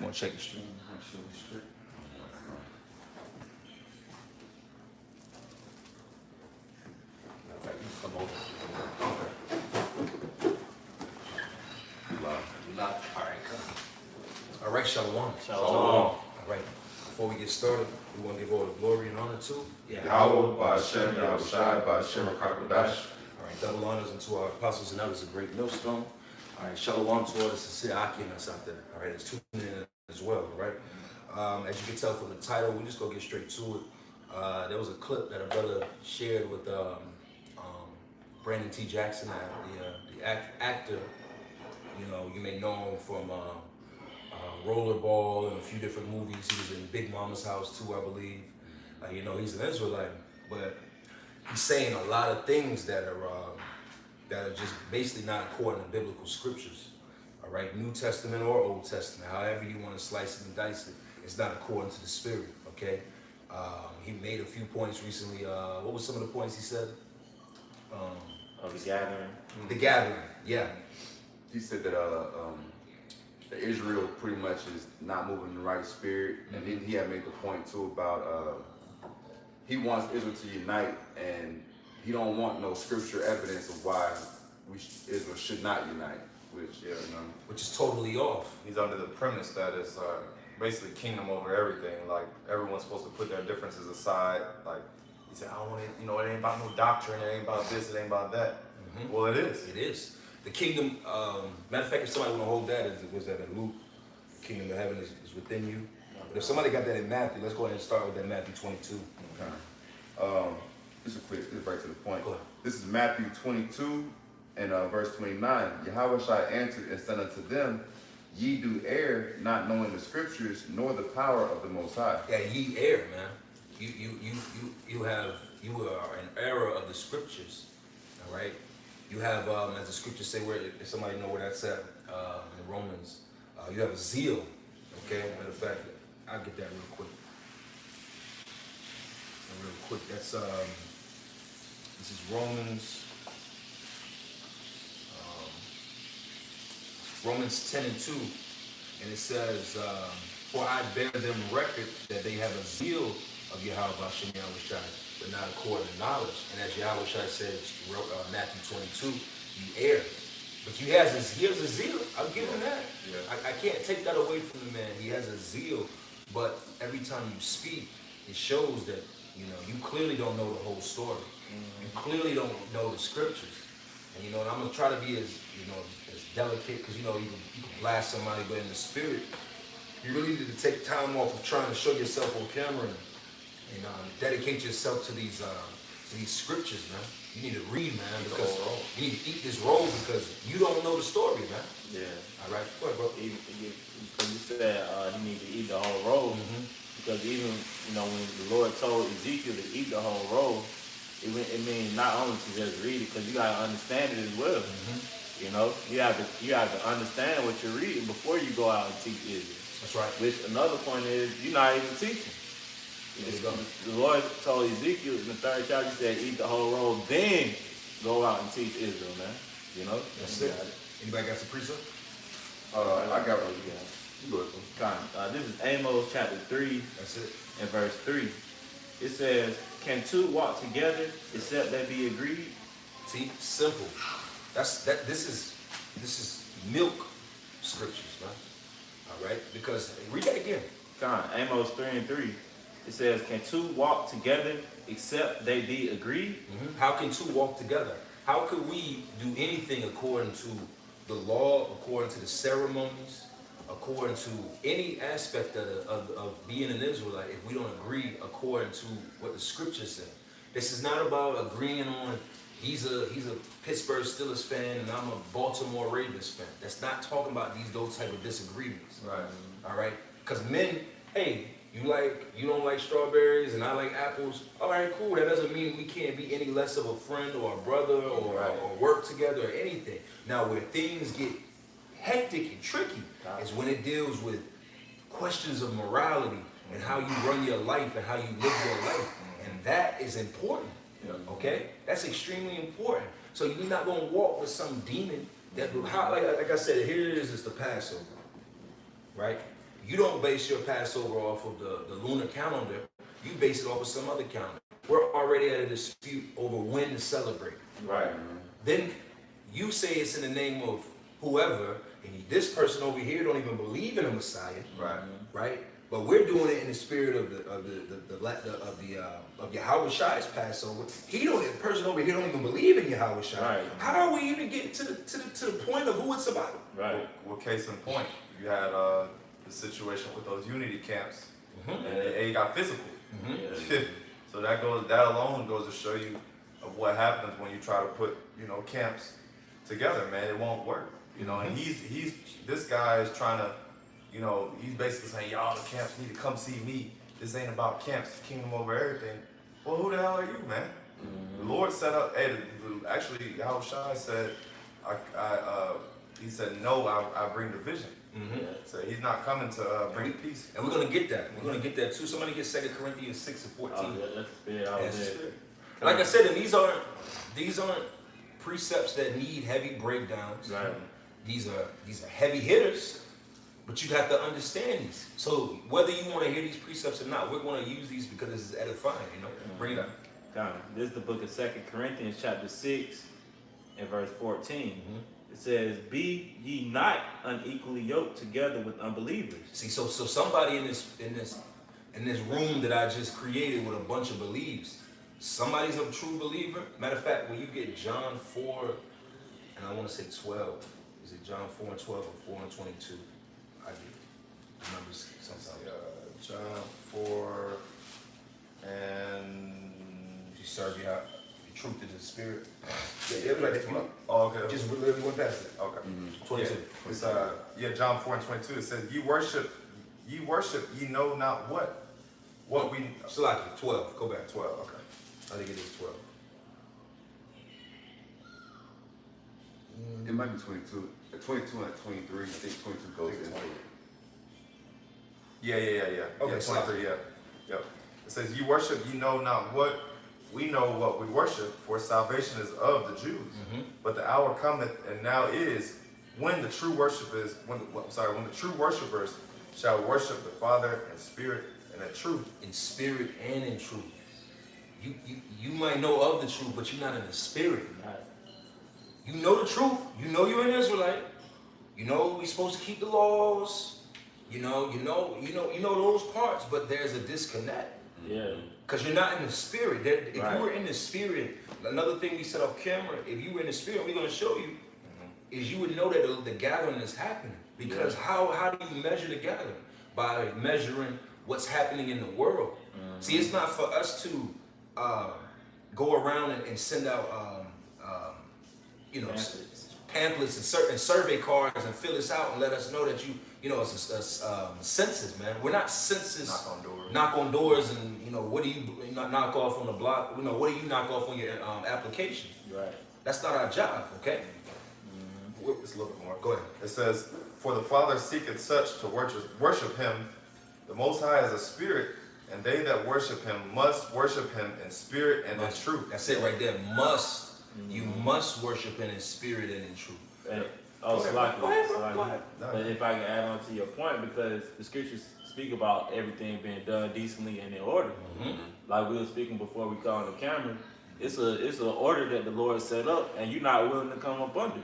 Want to check the stream? Come over. All right, Shalom. Shalom. All right. Before we get started, we want to give all the glory and honor to Yahweh, Ba'Shem, Yahushai, Ba'Shem, Rakakodash. All right, double honors unto our apostles and others, a great millstone. All right, Shalom to all the sincere Akinas out there. All right, it's tuning in as well. All right. As you can tell from the title, we just go get straight to it. There was a clip that a brother shared with Brandon T. Jackson, the actor. You know, you may know him from Rollerball and a few different movies. He was in Big Mama's House too, I believe. You know, he's an Israelite, but he's saying a lot of things that are just basically not according to biblical scriptures. All right, New Testament or Old Testament, however you want to slice it and dice it, it's not according to the Spirit. Okay. He made a few points recently. What were some of the points he said? The gathering. The gathering, yeah. He said that Israel pretty much is not moving in the right spirit, and then he had made the point too about he wants Israel to unite, and he don't want no scripture evidence of why Israel should not unite, which Which is totally off. He's under the premise that it's basically kingdom over everything. Like everyone's supposed to put their differences aside. Like he said, I don't want it. You know, it ain't about no doctrine. It ain't about this. It ain't about that. Mm-hmm. Well, it is. It is. The kingdom, matter of fact, if somebody want to hold that, was that in Luke? The kingdom of heaven is within you. But if somebody got that in Matthew, let's go ahead and start with that Matthew 22. Okay. This is quick. This is right to the point. This is Matthew 22 and verse 29. Yahushua answered and said unto them, Ye do err, not knowing the scriptures nor the power of the Most High. Yeah, ye err, man. You are in error of the scriptures. All right. You have, as the scriptures say, where if somebody know where that's at in Romans, you have a zeal. Okay. Matter of fact, I'll get that real quick. That's this is Romans 10 and 2, and it says, for I bear them record that they have a zeal of Yahweh Ba'Shem Yahushai, but not according to knowledge. And as Yahushai says, Matthew 22, you err. But he has a zeal. I'll give him that. Yeah. I can't take that away from the man. He has a zeal, but every time you speak, it shows that you clearly don't know the whole story. Mm-hmm. You clearly don't know the scriptures. And and I'm gonna try to be as delicate, because you can blast somebody, but in the spirit, you really need to take time off of trying to show yourself on camera and dedicate yourself to these scriptures, man. You need to read, man, because you need to eat this roll because you don't know the story, man. Yeah. All right, go ahead, bro. Because you said you need to eat the whole roll. Mm-hmm. Because even when the Lord told Ezekiel to eat the whole roll, it means not only to just read it, because you gotta understand it as well. Mm-hmm. You have to understand what you're reading before you go out and teach Israel. That's right. Which another point is, you're not even teaching. The Lord told Ezekiel in the 3rd chapter, he said, eat the whole roll, then go out and teach Israel, man. That's it. Anybody got some precept? I got one. You go ahead. This is Amos chapter 3. That's it. And verse 3. It says, can two walk together except they be agreed? See, simple. This is milk scriptures, man. All right? Because, read that again. Amos 3 and 3. It says, can two walk together except they be agreed? Mm-hmm. How can two walk together? How could we do anything according to the law, according to the ceremonies, according to any aspect of being an Israelite, if we don't agree according to what the scriptures say? This is not about agreeing on he's a Pittsburgh Steelers fan and I'm a Baltimore Ravens fan. That's not talking about those type of disagreements. Right. All right? Because men, hey, you don't like strawberries and I like apples. All right, cool. That doesn't mean we can't be any less of a friend or a brother or work together or anything. Now, where things get hectic and tricky is when it deals with questions of morality and how you run your life and how you live your life. And that is important. Okay? That's extremely important. So you're not going to walk with some demon that, like I said, here it is, it's the Passover. Right? You don't base your Passover off of the lunar calendar. You base it off of some other calendar. We're already at a dispute over when to celebrate. Right. Then you say it's in the name of whoever, and this person over here don't even believe in a Messiah. Right. Right? But we're doing it in the spirit of Yahweh Shai's Passover. The person over here don't even believe in Yahweh Shai. Right. How are we even getting to the point of who it's about? Right. Well, case in point, you had the situation with those unity camps, and it got physical. So that alone goes to show you of what happens when you try to put camps together, man. It won't work. And this guy is trying to, he's basically saying, y'all, the camps need to come see me. This ain't about camps, it's kingdom over everything. Well, who the hell are you, man? The Lord set up, actually, Yahweh Shai said, he said, no, I bring division. So he's not coming to bring peace. And we're going to get that. We're going to get that too. Somebody get 2 Corinthians 6 and 14. Oh, yeah, that's the spirit. Like I said, and these aren't precepts that need heavy breakdowns. Right. These are heavy hitters, but you have to understand these. So whether you want to hear these precepts or not, we're going to use these because this is edifying. Bring it up. This is the book of 2 Corinthians chapter 6 and verse 14. It says, "Be ye not unequally yoked together with unbelievers." See, so somebody in this room that I just created with a bunch of beliefs, somebody's a true believer. Matter of fact, when you get John 4, and I want to say 12, is it John 4 and 12 or 4 and 22? I get numbers sometimes. John 4 and You serve your truth to the spirit. Yeah, like 12. Oh, okay. Just literally went past it. Okay. 22. Yeah, it's John 4 and 22. It says, "Ye worship, ye know not what we." Salaki, 12. Go back. 12. Okay. I think it is 12. It might be 22. 22 and 23. I think 22 goes into it. Yeah. Okay, Yeah, 23. Yeah. Yep. It says, "Ye worship, ye know not what we know what we worship, for salvation is of the Jews. But the hour cometh, and now is, when the true worshipers shall worship the Father in spirit and in truth." In spirit and in truth. You might know of the truth, but you're not in the spirit. You know the truth. You know you're an Israelite. You know we're supposed to keep the laws. You know those parts, but there's a disconnect. Yeah. Because you're not in the spirit. If you were in the spirit, another thing we said off camera, if you were in the spirit, we're going to show you, is you would know that the gathering is happening. Because how do you measure the gathering? By measuring what's happening in the world. See, it's not for us to go around and send out, pamphlets and certain survey cards and fill this out and let us know that it's a census, man. We're not census. Knock on doors and what do you knock off on the block? What do you knock off on your application? Right. That's not our job, okay? It's a little bit more. Go ahead. It says, "For the Father seeketh such to worship him. The Most High is a spirit, and they that worship him must worship him in spirit and in truth." That's it right there. Must. You must worship him in spirit and in truth. But if I can add on to your point, because the scriptures speak about everything being done decently and in order. Like we were speaking before we got on the camera, it's an order that the Lord set up, and you're not willing to come up under.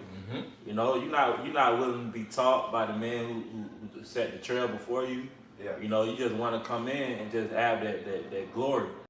You're not willing to be taught by the man who set the trail before you. Yeah. You just want to come in and just have that glory.